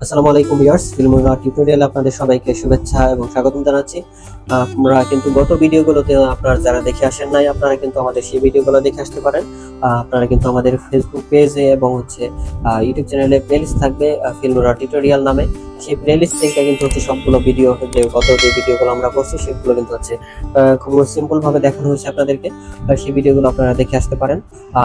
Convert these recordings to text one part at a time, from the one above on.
আসসালামু আলাইকুম viewers, Filmora টিউটোরিয়ালে আপনাদের সবাইকে শুভেচ্ছা এবং স্বাগতম জানাচ্ছি। আমরা কিন্তু গত ভিডিওগুলোতে আপনারা যারা দেখে আসেন নাই, আপনারা কিন্তু আমাদের সেই ভিডিওগুলো দেখে আসতে পারেন। আপনারা কিন্তু আমাদের ফেসবুক পেজে এবং ইউটিউব চ্যানেলে প্লেলিস্ট থাকবে ফিল্মোরা টিউটোরিয়াল নামে। সেই প্লেলিস্ট থেকে কিন্তু সবগুলো ভিডিও যে ভিডিওগুলো আমরা করছি সেগুলো কিন্তু খুব সিম্পল ভাবে দেখানো হয়েছে আপনাদেরকে। সেই ভিডিওগুলো আপনারা দেখে আসতে পারেন।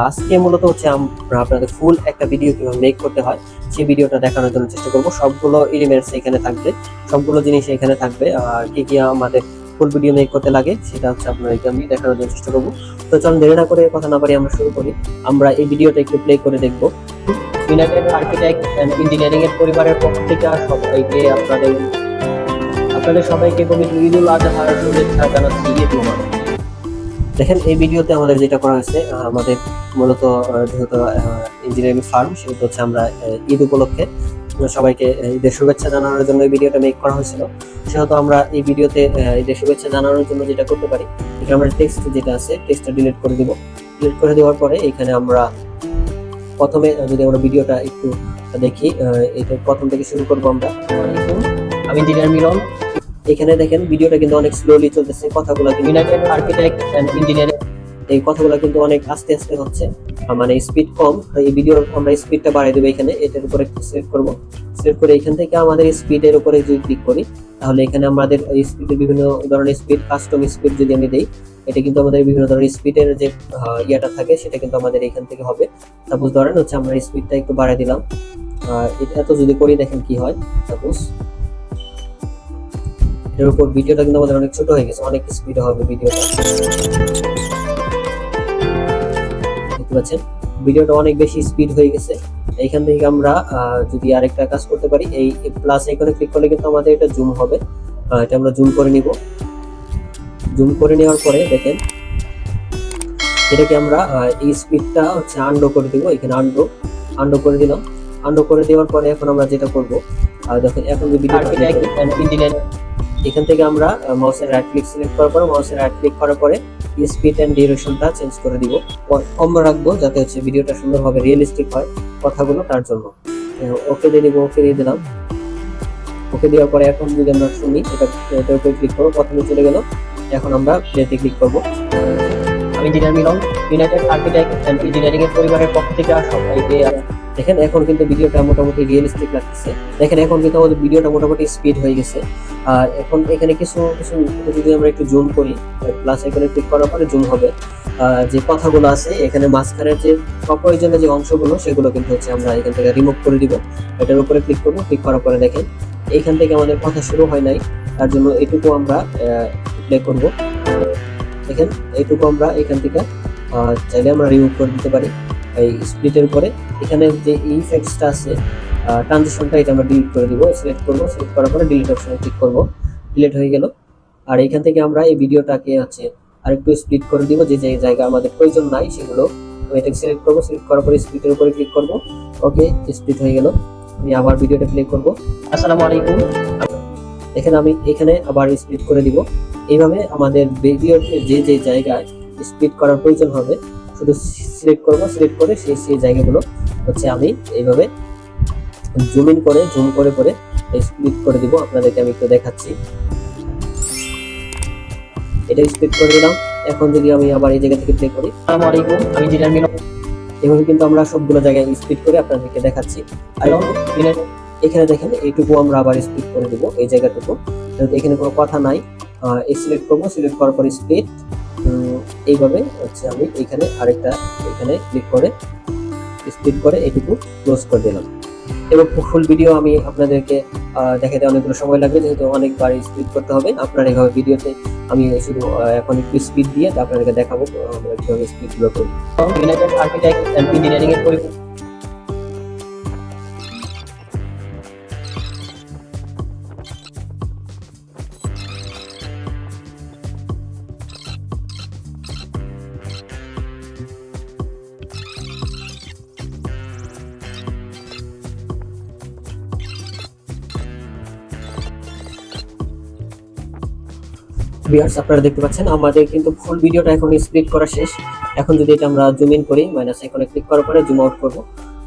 আজকে মূলত আমরা আপনাদের ফুল একটা ভিডিও কিভাবে মেক করতে হয় সেই ভিডিওটা দেখানোর জন্য চেষ্টা করব। সবগুলো এলিমেন্টস এখানে থাকবে, সবগুলো জিনিস এখানে থাকবে। আর কি কি আমাদের ফুল ভিডিও মেক করতে লাগে সেটা আপনাদেরকে আমি দেখানোর জন্য চেষ্টা করব। তো চলুন দেরি না করে কথা না বাড়িয়ে আমরা শুরু করি। আমরা এই ভিডিওটা একটু প্লে করে দেখব। ইউনাইটেড আর্কিটেক্ট এন্ড ইঞ্জিনিয়ারিং এর পরিবারের পক্ষ থেকে সবাইকে আপনাদের সবাইকে পবিত্র ঈদুল আজহার শুভেচ্ছা জানাচ্ছি। ঈদ মোবারক। দেখেন এই ভিডিওতে আমাদের যেটা করা হয়েছে, আমাদের মূলত যেহেতু ইঞ্জিনিয়ারিং ফার্ম, সেহেতু আমরা ঈদ উপলক্ষে সবাইকে ঈদের শুভেচ্ছা জানানোর জন্য এই ভিডিওটা মেক করা হয়েছিল। সেহেতু আমরা এই ভিডিওতে ঈদের শুভেচ্ছা জানানোর জন্য যেটা করতে পারি, এটা আমরা টেক্সট যেটা আছে টেক্সটটা ডিলিট করে দিব। ডিলিট করে দেওয়ার পরে এখানে আমরা প্রথমে যদি আমরা ভিডিওটা একটু দেখি, এটা প্রথম থেকে শুরু করবো আমরা। আমি ইঞ্জিনিয়ার মিলন। এখানে দেখেন ভিডিওটা কিন্তু অনেক স্লোলি চলতেছে, কথাগুলো ইউনাইটেড আর্কিটেক্ট এন্ড ইঞ্জিনিয়ারিং, এই কথাগুলো কিন্তু অনেক আস্তে আস্তে হচ্ছে, মানে স্পিড কম। এই ভিডিওর আমরা স্পিডটা বাড়িয়ে দেবো। এখানে এটার উপরে সিলেক্ট করব। সিলেক্ট করে এখান থেকে আমাদের স্পিডের উপরে যদি ক্লিক করি, তাহলে এখানে আমাদের স্পিডের বিভিন্ন ধরনের স্পিড, কাস্টম স্পিড যদি আমি দেই, এটা কিন্তু আমাদের বিভিন্ন ধরনের স্পিডের যে ইয়াটা থাকে সেটা কিন্তু আমাদের এখান থেকে হবে। সাপোজ ধরেন আমরা স্পিডটা একটু বাড়িয়ে দিলাম। এত যদি করি দেখেন কি হয়। সাপোজ এর উপর ভিডিওটা কিন্তু আমাদের অনেক ছোট হয়ে গেছে, অনেক স্পিড হবে ভিডিওটা। দেখতে পাচ্ছেন ভিডিওটা অনেক বেশি স্পিড হয়ে গেছে। এইখান থেকে আমরা যদি আরেকটা কাজ করতে পারি, এই প্লাস আইকনে ক্লিক করলে কিন্তু আমাদের এটা জুম হবে। এটা আমরা জুম করে নিব। জুম করে নেওয়ার পরে দেখেন এটাকে আমরা এই স্পিডটা আন্ডু করে দিব। এখানে আন্ডু করে দিলাম। আন্ডু করে দেওয়ার পরে এখন আমরা যেটা করব, দেখেন এখন যে ভিডিও এখান থেকে আমরা মাউসের রাইট ক্লিক সিলেক্ট করার পরে মাউসের রাইট ক্লিক করার পরে স্পিড এন্ড ডিউরেশনটা চেঞ্জ করে দিব। কম রাখবো যাতে ভিডিওটা সুন্দরভাবে রিয়েলিস্টিক হয় কথাগুলো, তার জন্য ওকে দিয়ে দিব। ওকে দিয়ে দিলাম। ওকে দেওয়ার পরে এখন যদি আমরা শুনি, এটার উপরে ক্লিক করবো, প্রথমে চলে গেল। এখন আমরা প্লেতে ক্লিক করব। আমি engineer Milan, united architect and engineering এর পরিবারের পক্ষ থেকে সবাইকে। দেখেন এখন কিন্তু ভিডিওটা মোটামুটি রিয়েলিস্টিক লাগতেছে। দেখেন এখন কিন্তু আমাদের ভিডিওটা মোটামুটি স্পিড হয়ে গেছে। আর এখন এখানে কিছু যদি আমরা একটু জুম করি, প্লাস আইকনে ক্লিক করার পরে জুম হবে। যে কথাগুলো আছে এখানে মাঝখানের যে অপ্রয়োজনীয় যে অংশগুলো সেগুলো কিন্তু আমরা এখান থেকে রিমুভ করে দিব। এটার উপরে ক্লিক করব। ক্লিক করার পরে দেখেন এইখান থেকে আমাদের কথা শুরু হয় নাই, তার জন্য এটুকু আমরা প্লে করব। দেখেন এইটুকু আমরা এখান থেকে চাইলে আমরা রিমুভ করে দিতে পারি। এই স্প্লিটের উপরে এখানে যে ইফেক্টসটা আছে, ট্রানজিশনটা, এটা আমরা ডিলিট করে দিব। সিলেক্ট করব। সিলেক্ট করার পরে ডিলিট অপশনে ক্লিক করব। ডিলিট হয়ে গেল। আর এখান থেকে আমরা এই ভিডিওটাকে আরেকটু স্প্লিট করে দিব, যে জায়গা আমাদের প্রয়োজন নাই সেগুলো। এটাকে সিলেক্ট করব। সিলেক্ট করার পরে স্প্লিটের উপরে ক্লিক করব। ওকে, স্প্লিট হয়ে গেল। আমি আবার ভিডিওটা প্লে করব। আসসালামু আলাইকুম। দেখেন আমি এখানে আবার স্প্লিট করে দিব। এইভাবে আমাদের ভিডিওর যে জায়গায় স্প্লিট করার প্রয়োজন হবে শুধু সিলেক্ট করব। সিলেক্ট করে সেই জায়গাগুলো আমি এইভাবে জুম ইন করে জুম করে স্প্লিট করে দিব। আপনাদেরকে আমি একটু দেখাচ্ছি। এটা স্প্লিট করে দিলাম। এখন যদি আমি আবার এই জায়গা থেকে প্লে করি, আসসালামু আলাইকুম, আমি ইঞ্জিনিয়ার মিলন। এভাবে কিন্তু আমরা সবগুলো জায়গায় স্প্লিট করে আপনাদেরকে দেখাচ্ছি। আর এখানে দেখেন এইটুকু আমরা আবার স্প্লিট করে দিব, এই জায়গাটুকু। এখানে কোনো কথা নাই। এই সিলেক্ট করব। সিলেক্ট করার পর স্প্লিট, এইভাবে আমি এখানে আরেকটা এখানে ক্লিক করে স্প্লিট করে এইটুকু ক্লোজ করে দিলাম। এবং ফুল ভিডিও আমি আপনাদেরকে দেখাতে অনেকগুলো সময় লাগবে, যেহেতু অনেকবার স্প্লিট করতে হবে। আপনার এইভাবে ভিডিওতে আমি শুধু এখন একটু স্পিড দিয়ে আপনাদেরকে দেখাবো আমরা কিভাবে স্পিডগুলো করি। ইউনাইটেড আর্কিটেক্ট এন্ড ইঞ্জিনিয়ারিং এর ভিউয়ার্স, আপনারা দেখতে পাচ্ছেন আমাদের কিন্তু ফুল ভিডিওটা এখন স্প্লিট করা শেষ। এখন যদি এটা আমরা জুম ইন করি, মাইনাস আইকনে ক্লিক করার পরে জুম আউট করব।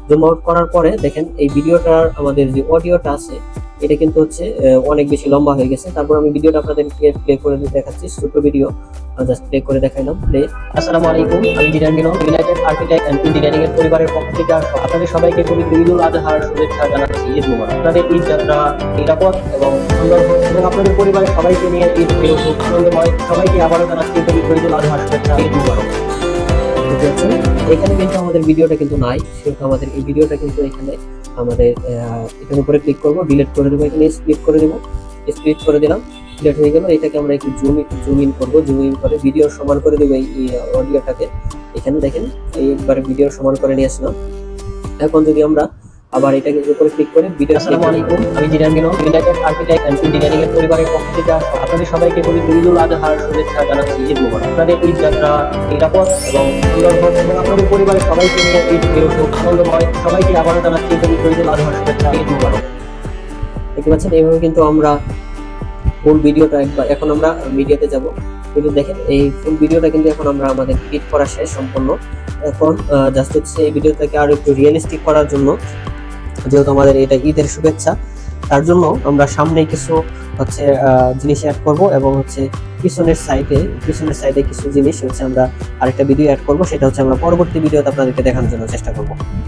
জুম আউট করার পরে দেখেন এই ভিডিওটার আমাদের যে অডিওটা আছে এটা কিন্তু হচ্ছে অনেক বেশি লম্বা হয়ে গেছে। তারপর আমি ভিডিওটা আপনাদেরকে প্লে করে দেখাচ্ছি, ছোট ভিডিও জাস্ট প্লে করে দেখাইলাম। প্লে। আসসালামু আলাইকুম, আমি জিরান মিলন, ইউনাইটেড আর্কিটেক্ট এন্ড ইঞ্জিনিয়ারিং এর পরিবারের পক্ষ থেকে আপনাদের সবাইকে পবিত্র ঈদুল আজহার শুভেচ্ছা জানাচ্ছি। ঈদ মুবারক। আপনাদের ঈদ যাত্রা নিরাপদ এবং সুন্দর হোক এবং আপনাদের পরিবারের সবাইকে নিয়ে ঈদ হোক আনন্দময়। সবাইকে আবারও জানাচ্ছি পবিত্র ঈদুল আজহার শুভেচ্ছা। ঈদ মুবারক। এখানে কিন্তু আমাদের ভিডিওটা কিন্তু নাই, সেহেতু আমাদের এই ভিডিওটা কিন্তু এখানে আমাদের এটার উপরে ক্লিক করবো, ডিলিট করে দেবো, এখানে স্প্লিট করে দেবো, স্প্লিট করে দিলাম, ডিলিট হয়ে গেল। এটাকে আমরা একটু জুম ইন করবো, জুম ইন করে ভিডিও সমান করে দেবো এই অডিওটাকে। এখানে দেখেন এইবারে ভিডিও সমান করে নিয়ে আসলাম। এখন যদি আমরা আবার এটাকে উপরে ক্লিক করে ভিডিও। আসসালামু আলাইকুম, আমি জিরান মিলন, ইউনাইটেড আর্কিটেক্ট এন্ড ইঞ্জিনিয়ারিং এর পরিবারের পক্ষ থেকে আপনাদের সবাইকে পবিত্র ঈদুল আজহার শুভেচ্ছা জানাচ্ছি। ঈদ মুবারক। আপনাদের ঈদ যাত্রা নিরাপদ এবং সুন্দর হোক এবং আপনাদের পরিবারের সবাইকে নিয়ে ঈদ হোক আনন্দময়। সবাইকে আবারও জানাচ্ছি পবিত্র ঈদুল আজহার শুভেচ্ছা। ঈদ মুবারক। দেখতে পাচ্ছেন এইভাবে কিন্তু আমরা ফুল ভিডিওটা এখন আমরা মিডিয়াতে যাব। কিন্তু দেখেন এই ফুল ভিডিওটা কিন্তু এখন আমরা আমাদের এডিট করা শেষ সম্পূর্ণ। এখন জাস্ট হচ্ছে এই ভিডিওটাকে আরো একটু রিয়েলিস্টিক করার জন্য, যেহেতু আমাদের এটা ঈদের শুভেচ্ছা, তার জন্য আমরা সামনে কিছু হচ্ছে জিনিস অ্যাড করব এবং হচ্ছে পিছনের সাইডে কিছু জিনিস হচ্ছে আমরা আরেকটা ভিডিও অ্যাড করব। সেটা হচ্ছে আমরা পরবর্তী ভিডিওতে আপনাদেরকে দেখানোর জন্য চেষ্টা করব।